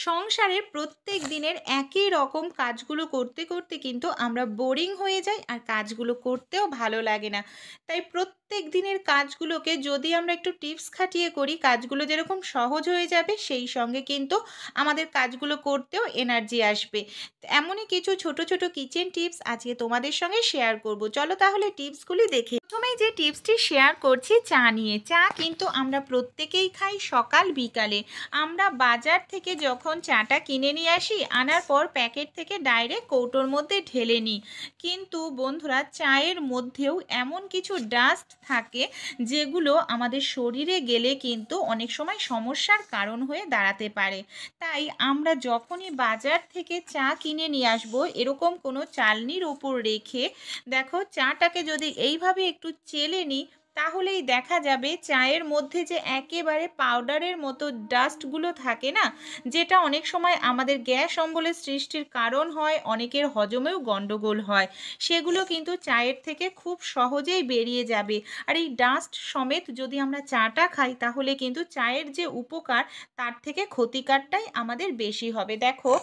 সংসারের প্রত্যেক দিনের একই রকম কাজগুলো করতে করতে কিন্তু আমরা বোরিং হয়ে যাই আর কাজগুলো করতেও ভালো লাগে না। তাই প্রত্যেক দিনের কাজগুলোকে যদি আমরা একটু টিপস খাটিয়ে করি, কাজগুলো যেরকম সহজ হয়ে যাবে, সেই সঙ্গে কিন্তু আমাদের কাজগুলো করতেও এনার্জি আসবে। এমনই কিছু ছোট ছোট কিচেন টিপস আজকে তোমাদের সঙ্গে শেয়ার করব। চলো তাহলে টিপসগুলি দেখে। প্রথমেই যে টিপসটি শেয়ার করছি চা নিয়ে। চা কিন্তু আমরা প্রত্যেকেই খাই সকাল বিকালে। আমরা বাজার থেকে যখন চাটা কিনে নিয়ে আসি, আনার পর প্যাকেট থেকে ডাইরেক্ট কৌটোর মধ্যে ঢেলে নিই। কিন্তু বন্ধুরা, চায়ের মধ্যেও এমন কিছু ডাস্ট থাকে যেগুলো আমাদের শরীরে গেলে কিন্তু অনেক সময় সমস্যার কারণ হয়ে দাঁড়াতে পারে। তাই আমরা যখনই বাজার থেকে চা কিনে নিয়ে আসবো, এরকম কোনো চালনির ওপর রেখে দেখো চাটাকে যদি এইভাবে একটু চেলে নিই, তাহলেই দেখা যাবে চায়ের মধ্যে যে একেবারে পাউডারের মতো ডাস্টগুলো থাকে না, যেটা অনেক সময় আমাদের গ্যাস অম্বলের সৃষ্টির কারণ হয়, অনেকের হজমেও গন্ডগোল হয়, সেগুলো কিন্তু চায়ের থেকে খুব সহজেই বেরিয়ে যাবে। আর এই ডাস্ট সমেত যদি আমরা চাটা খাই, তাহলে কিন্তু চায়ের যে উপকার তার থেকে ক্ষতিকারটাই আমাদের বেশি হবে। দেখো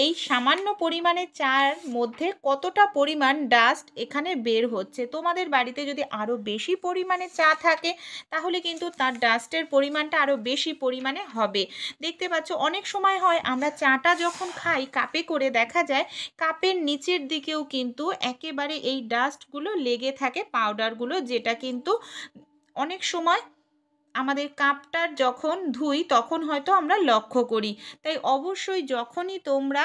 এই সামান্য পরিমাণে চার মধ্যে কতটা পরিমাণ ডাস্ট এখানে বের হচ্ছে। তোমাদের বাড়িতে যদি আরও বেশি পরিমাণে চা থাকে, তাহলে কিন্তু তার ডাস্টের পরিমাণটা আরও বেশি পরিমাণে হবে। দেখতে পাচ্ছ অনেক সময় হয় আমরা চাটা যখন খাই কাপে করে, দেখা যায় কাপের নিচের দিকেও কিন্তু একেবারে এই ডাস্টগুলো লেগে থাকে, পাউডারগুলো, যেটা কিন্তু অনেক সময় আমাদের কাপটার যখন ধুই তখন হয়তো আমরা লক্ষ্য করি। তাই অবশ্যই যখনই তোমরা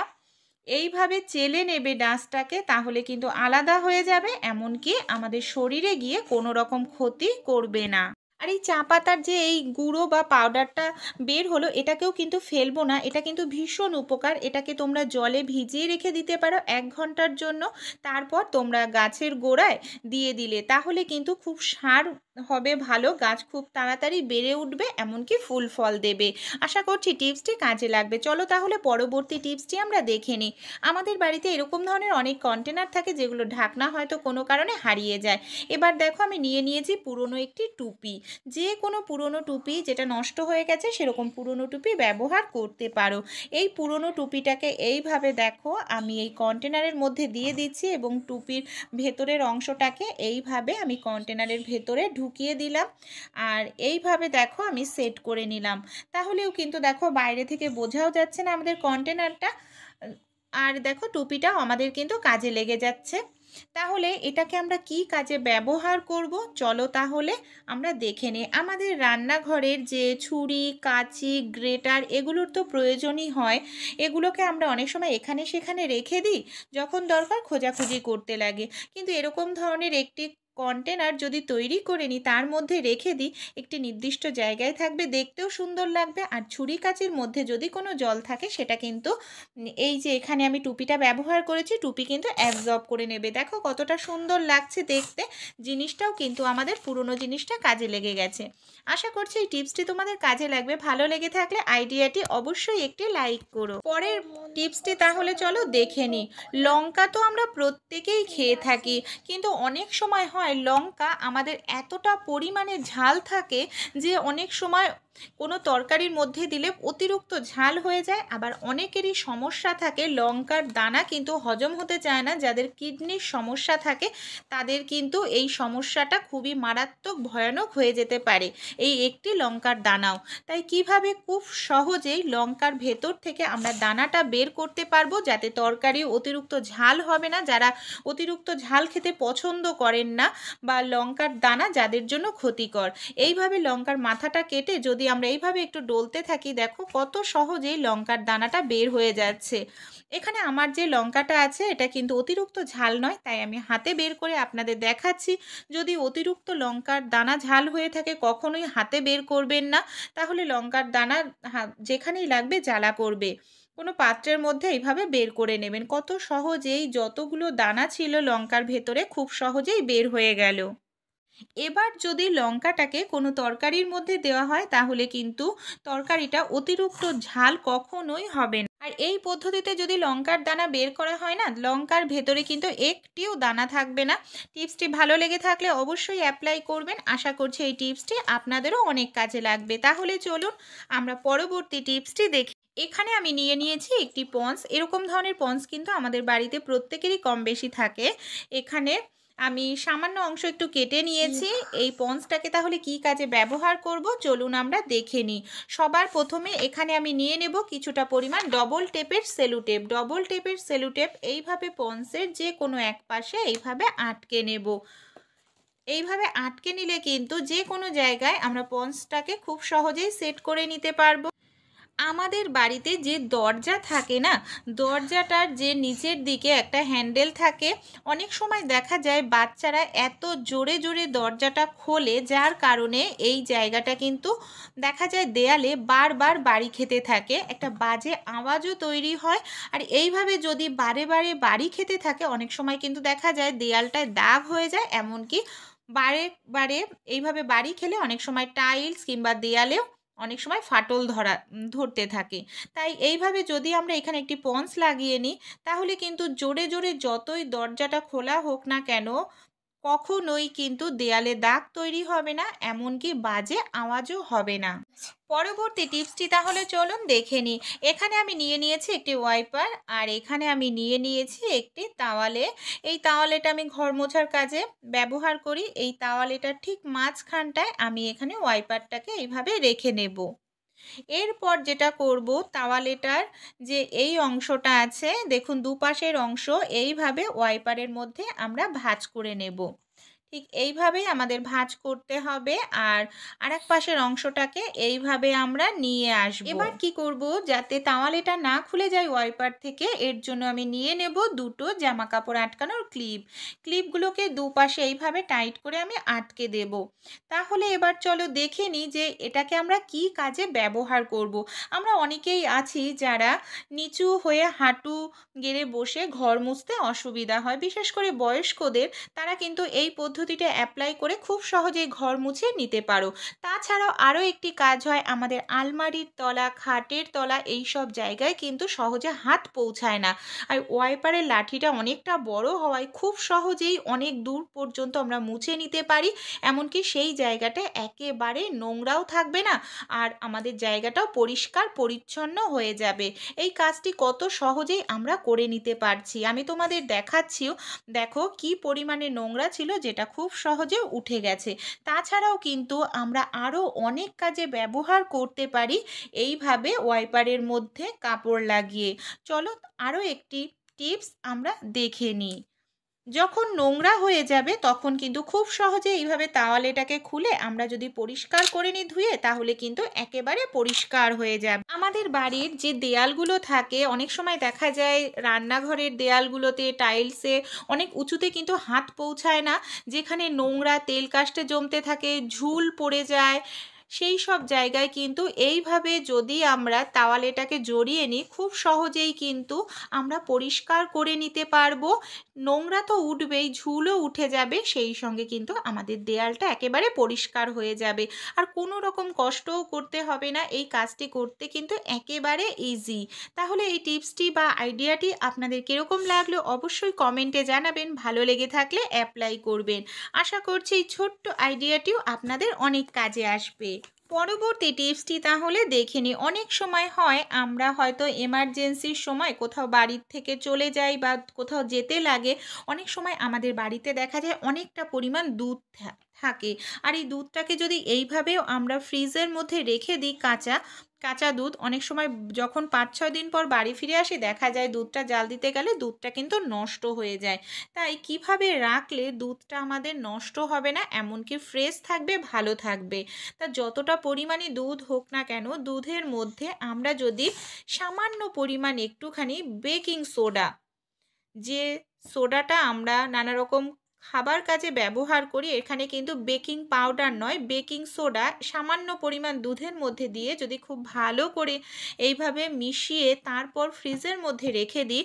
এইভাবে চেলে নেবে ডাস্টটাকে, তাহলে কিন্তু আলাদা হয়ে যাবে, এমনকি আমাদের শরীরে গিয়ে কোনো রকম ক্ষতি করবে না। আর এই চা পাতার যে এই গুঁড়ো বা পাউডারটা বের হলো, এটাকেও কিন্তু ফেলবো না, এটা কিন্তু ভীষণ উপকার। এটাকে তোমরা জলে ভিজিয়ে রেখে দিতে পারো 1 ঘন্টার জন্য। তারপর তোমরা গাছের গোড়ায় দিয়ে দিলে তাহলে কিন্তু খুব সার হবে, ভালো গাছ খুব তাড়াতাড়ি বেড়ে উঠবে, এমনকি ফুল ফল দেবে। আশা করছি টিপসটি কাজে লাগবে। চলো তাহলে পরবর্তী টিপসটি আমরা দেখে নিই। আমাদের বাড়িতে এরকম ধরনের অনেক কন্টেনার থাকে যেগুলো ঢাকনা হয়তো কোনো কারণে হারিয়ে যায়। এবার দেখো আমি নিয়ে নিয়েছি পুরনো একটি টুপি। যে কোনো পুরনো টুপি যেটা নষ্ট হয়ে গেছে, সেরকম পুরনো টুপি ব্যবহার করতে পারো। এই পুরনো টুপিটাকে এইভাবে দেখো আমি এই কন্টেনারের মধ্যে দিয়ে দিচ্ছি এবং টুপির ভেতরের অংশটাকে এইভাবে আমি কন্টেনারের ভেতরে ঢুকিয়ে দিলাম। আর এইভাবে দেখো আমি সেট করে নিলাম। তাহলেও কিন্তু দেখো বাইরে থেকে বোঝাও যাচ্ছে না আমাদের কন্টেনারটা। আর দেখো টুপিটাও আমাদের কিন্তু কাজে লেগে যাচ্ছে। তাহলে এটাকে আমরা কি কাজে ব্যবহার করব, চলো তাহলে আমরা দেখে নিই। আমাদের রান্নাঘরের যে ছুরি, কাঁচি, গ্রেটার, এগুলোর তো প্রয়োজনই হয়। এগুলোকে আমরা অনেক সময় এখানে সেখানে রেখে দিই, যখন দরকার খোঁজাখুঁজি করতে লাগে। কিন্তু এরকম ধরনের একটি কন্টেনার যদি তৈরি করে নিই, তার মধ্যে রেখে দিই, একটি নির্দিষ্ট জায়গায় থাকবে, দেখতেও সুন্দর লাগবে। আর ছুরি কাঁচির মধ্যে যদি কোনো জল থাকে, সেটা কিন্তু এই যে এখানে আমি টুপিটা ব্যবহার করেছি, টুপি কিন্তু অ্যাবজর্ব করে নেবে। দেখো কতটা সুন্দর লাগছে দেখতে। জিনিসটাও কিন্তু আমাদের পুরনো জিনিসটা কাজে লেগে গেছে। আশা করছি এই টিপসটি তোমাদের কাজে লাগবে। ভালো লেগে থাকলে আইডিয়াটি অবশ্যই একটি লাইক করো। পরের টিপসটি তাহলে চলো দেখে নিই। লঙ্কা তো আমরা প্রত্যেকেই খেয়ে থাকি, কিন্তু অনেক সময় হয় লঙ্কা আমাদের এতটা পরিমাণে ঝাল থাকে যে অনেক সময় কোনো তরকারির মধ্যে দিলে অতিরিক্ত ঝাল হয়ে যায়। আবার অনেকেরই সমস্যা থাকে, লঙ্কার দানা কিন্তু হজম হতে চায় না। যাদের কিডনির সমস্যা থাকে তাদের কিন্তু এই সমস্যাটা খুবই মারাত্মক ভয়ানক হয়ে যেতে পারে, এই একটি লঙ্কার দানাও। তাই কিভাবে খুব সহজেই লঙ্কার ভেতর থেকে আমরা দানাটা বের করতে পারবো, যাতে তরকারি অতিরিক্ত ঝাল হবে না, যারা অতিরিক্ত ঝাল খেতে পছন্দ করেন না, বা লঙ্কার দানা যাদের জন্য ক্ষতিকর। এইভাবে লঙ্কার মাথাটা কেটে যদি আমরা এইভাবে একটু ডলতে থাকি, দেখো কত সহজেই লঙ্কার দানাটা বের হয়ে যাচ্ছে। এখানে আমার যে লঙ্কাটা আছে এটা কিন্তু অতিরিক্ত ঝাল নয়, তাই আমি হাতে বের করে আপনাদের দেখাচ্ছি। যদি অতিরিক্ত লঙ্কার দানা ঝাল হয়ে থাকে, কখনোই হাতে বের করবেন না, তাহলে লঙ্কার দানা যেখানেই লাগবে জ্বালা করবে। কোনো পাত্রের মধ্যে এইভাবে বের করে নেবেন। কত সহজেই যতগুলো দানা ছিল লঙ্কার ভেতরে খুব সহজেই বের হয়ে গেল। এবার যদি লঙ্কাটাকে কোনো তরকারির মধ্যে দেওয়া হয়, তাহলে কিন্তু তরকারিটা অতিরিক্ত ঝাল কখনোই হবে না। আর এই পদ্ধতিতে যদি লঙ্কার দানা বের করা হয় না, লঙ্কার ভেতরে কিন্তু একটিও দানা থাকবে না। টিপসটি ভালো লেগে থাকলে অবশ্যই অ্যাপ্লাই করবেন। আশা করছি এই টিপসটি আপনাদেরও অনেক কাজে লাগবে। তাহলে চলুন আমরা পরবর্তী টিপসটি দেখি। এখানে আমি নিয়ে নিয়েছি একটি পন্স। এরকম ধরনের পন্স কিন্তু আমাদের বাড়িতে প্রত্যেকেরই কম বেশি থাকে। এখানে আমি সামান্য অংশ একটু কেটে নিয়েছি। এই পন্সটাকে তাহলে কি কাজে ব্যবহার করব চলুন আমরা দেখে নিই। সবার প্রথমে এখানে আমি নিয়ে নেব কিছুটা পরিমাণ ডবল টেপের সেলুটেপ। ডবল টেপের সেলুটেপ এইভাবে পন্সের যে কোনো এক পাশে এইভাবে আটকে নেব। এইভাবে আটকে নিলে কিন্তু যে কোনো জায়গায় আমরা পন্সটাকে খুব সহজেই সেট করে নিতে পারবো। আমাদের বাড়িতে যে দরজা থাকে না, দরজাটার যে নিচের দিকে একটা হ্যান্ডেল থাকে, অনেক সময় দেখা যায় বাচ্চারা এত জোরে জোরে দরজাটা খোলে, যার কারণে এই জায়গাটা কিন্তু দেখা যায় দেয়ালে বারবার বাড়ি খেতে থাকে, একটা বাজে আওয়াজও তৈরি হয়। আর এইভাবে যদি বারে বারে বাড়ি খেতে থাকে অনেক সময় কিন্তু দেখা যায় দেয়ালটায় দাগ হয়ে যায়, এমনকি বারে বারে এইভাবে বাড়ি খেলে অনেক সময় টাইলস কিংবা দেয়ালেও অনেক সময় ফাটল ধরতে থাকে। তাই এইভাবে যদি আমরা এখানে একটি পন্স লাগিয়ে নিই তাহলে কিন্তু জোরে জোরে যতই দরজাটা খোলা হোক না কেন কখনোই কিন্তু দেয়ালে দাগ তৈরি হবে না, এমনকি বাজে আওয়াজও হবে না। পরবর্তী টিপসটি তাহলে চলুন দেখে নিই। এখানে আমি নিয়ে নিয়েছি একটি ওয়াইপার, আর এখানে আমি নিয়ে নিয়েছি একটি তাওয়ালে। এই তাওয়ালেটা আমি ঘর মোছার কাজে ব্যবহার করি। এই তাওয়ালেটার ঠিক মাঝখানটায় আমি এখানে ওয়াইপারটাকে এইভাবে রেখে নেব। এরপর যেটা করব, তাওয়ালেটার যে এই অংশটা আছে দেখুন দুপাশের অংশ এইভাবে ওয়াইপারের মধ্যে আমরা ভাঁজ করে নেব। ঠিক এইভাবেই আমাদের ভাঁজ করতে হবে, আর আরেক পাশের অংশটাকে এইভাবে আমরা নিয়ে আসব। এবার কি করব, যাতে তাওয়ালেটা না খুলে যায় ওয়াইপার থেকে, এর জন্য আমি নিয়ে নেব দুটো জামা কাপড় আটকানোর ক্লিপ। ক্লিপগুলোকে দুপাশে এইভাবে টাইট করে আমি আটকে দেব। তাহলে এবার চলো দেখে নিই যে এটাকে আমরা কি কাজে ব্যবহার করব। আমরা অনেকেই আছি যারা নিচু হয়ে হাঁটু গেড়ে বসে ঘর মুছতে অসুবিধা হয়, বিশেষ করে বয়স্কদের। তারা কিন্তু এই পদ্ধতিটা অ্যাপ্লাই করে খুব সহজেই ঘর মুছে নিতে পারো। তাছাড়াও আরও একটি কাজ হয়, আমাদের আলমারির তলা, খাটের তলা এই সব জায়গায় কিন্তু সহজে হাত পৌঁছায় না। আর ওয়াইপারের লাঠিটা অনেকটা বড় হওয়ায় খুব সহজেই অনেক দূর পর্যন্ত আমরা মুছে নিতে পারি, এমনকি সেই জায়গাটা একেবারে নোংরাও থাকবে না, আর আমাদের জায়গাটাও পরিষ্কার পরিচ্ছন্ন হয়ে যাবে। এই কাজটি কত সহজেই আমরা করে নিতে পারছি, আমি তোমাদের দেখাচ্ছিও। দেখো কি পরিমাণে নোংরা ছিল, যেটা খুব সহজে উঠে গেছে। তাছাড়াও কিন্তু আমরা আরও অনেক কাজে ব্যবহার করতে পারি এইভাবে ওয়াইপারের মধ্যে কাপড় লাগিয়ে। চলো আরও একটি টিপস আমরা দেখে নিই। যখন নোংরা হয়ে যাবে তখন কিন্তু খুব সহজে এইভাবে তাওয়ালেটাকে খুলে আমরা যদি পরিষ্কার করে নিই ধুয়ে, তাহলে কিন্তু একেবারে পরিষ্কার হয়ে যাবে। আমাদের বাড়ির যে দেয়ালগুলো থাকে অনেক সময় দেখা যায় রান্নাঘরের দেয়ালগুলোতে টাইলসে অনেক উঁচুতে কিন্তু হাত পৌঁছায় না, যেখানে নোংরা তেল কাস্টে জমতে থাকে, ঝুল পড়ে যায়, সেই সব জায়গায় কিন্তু এইভাবে যদি আমরা তাওয়ালেটাকে জড়িয়ে নিই খুব সহজেই কিন্তু আমরা পরিষ্কার করে নিতে পারবো। নোংরা তো উঠবেই, ঝুলও উঠে যাবে, সেই সঙ্গে কিন্তু আমাদের দেয়ালটা একেবারে পরিষ্কার হয়ে যাবে, আর কোনো রকম কষ্টও করতে হবে না। এই কাজটি করতে কিন্তু একেবারে ইজি। তাহলে এই টিপসটি বা আইডিয়াটি আপনাদের কীরকম লাগলো অবশ্যই কমেন্টে জানাবেন। ভালো লেগে থাকলে অ্যাপ্লাই করবেন। আশা করছি এই ছোট্ট আইডিয়াটিও আপনাদের অনেক কাজে আসবে। পরবর্তী টিপসটি তাহলে দেখে নিই। অনেক সময় হয় আমরা হয়তো এমার্জেন্সির সময় কোথাও বাড়ির থেকে চলে যাই বা কোথাও যেতে লাগে, অনেক সময় আমাদের বাড়িতে দেখা যায় অনেকটা পরিমাণ দুধ থাকে, আর এই দুধটাকে যদি এইভাবেও আমরা ফ্রিজের মধ্যে রেখে দিই, কাঁচা দুধ, অনেক সময় যখন 5-6 দিন পর বাড়ি ফিরে আসি দেখা যায় দুধটা জাল দিতে গেলে দুধটা কিন্তু নষ্ট হয়ে যায়। তাই কিভাবে রাখলে দুধটা আমাদের নষ্ট হবে না, এমনকি ফ্রেশ থাকবে, ভালো থাকবে। তা যতটা পরিমাণে দুধ হোক না কেন, দুধের মধ্যে আমরা যদি সামান্য পরিমাণ একটুখানি বেকিং সোডা, যে সোডাটা আমরা নানা রকম খাবার কাজে ব্যবহার করি, এখানে কিন্তু বেকিং পাউডার নয়, বেকিং সোডা সামান্য পরিমাণ দুধের মধ্যে দিয়ে যদি খুব ভালো করে এইভাবে মিশিয়ে তারপর ফ্রিজের মধ্যে রেখে দিই,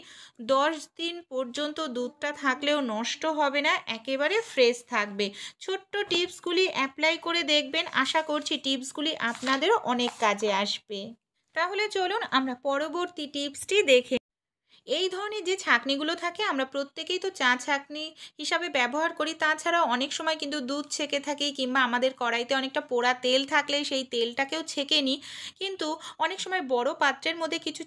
10 দিন পর্যন্ত দুধটা থাকলেও নষ্ট হবে না, একেবারে ফ্রেশ থাকবে। ছোট্ট টিপসগুলি অ্যাপ্লাই করে দেখবেন, আশা করছি টিপসগুলি আপনাদেরও অনেক কাজে আসবে। তাহলে চলুন আমরা পরবর্তী টিপসটি দেখে। এই ধরনের যে ছাঁকনিগুলো থাকে আমরা প্রত্যেকেই তো চা ছাঁকনি হিসাবে ব্যবহার করি। তাছাড়াও অনেক সময় কিন্তু দুধ ছেঁকে থাকি কিংবা আমাদের কড়াইতে অনেকটা পোড়া তেল থাকলে সেই তেলটাকেও ছেঁকে নিই। কিন্তু অনেক সময় বড় পাত্রের মধ্যে কিছু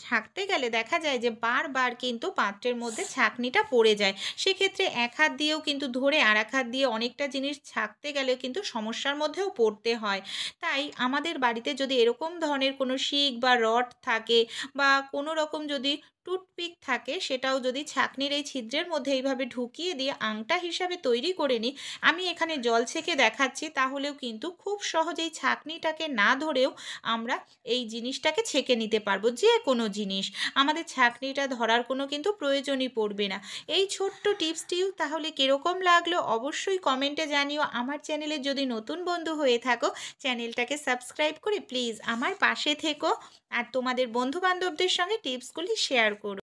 ছাঁকতে গেলে দেখা যায় যে বারবার কিন্তু পাত্রের মধ্যে ছাঁকনিটা পড়ে যায়। সেক্ষেত্রে এক হাত দিয়েও কিন্তু ধরে আরেক হাত দিয়ে অনেকটা জিনিস ছাঁকতে গেলেও কিন্তু সমস্যার মধ্যেও পড়তে হয়। তাই আমাদের বাড়িতে যদি এরকম ধরনের কোনো শিক বা রড থাকে বা কোনো রকম যদি টুথপিক থাকে সেটাও যদি ছাঁকনির এই ছিদ্রের মধ্যে এইভাবে ঢুকিয়ে দিয়ে আংটা হিসাবে তৈরি করে নিই, আমি এখানে জল ছেঁকে দেখাচ্ছি তাহলেও কিন্তু খুব সহজেই ছাঁকনিটাকে না ধরেও আমরা এই জিনিসটাকে ছেঁকে নিতে পারবো, যে কোনো জিনিস। আমাদের ছাঁকনিটা ধরার কোনো কিন্তু প্রয়োজনই পড়বে না। এই ছোট্ট টিপসটিও তাহলে কিরকম লাগলো অবশ্যই কমেন্টে জানিও। আমার চ্যানেলে যদি নতুন বন্ধু হয়ে থাকো, চ্যানেলটাকে সাবস্ক্রাইব করে প্লিজ আমার পাশে থেকো আর তোমাদের বন্ধু-বান্ধবদের সঙ্গে টিপসগুলি শেয়ার করো।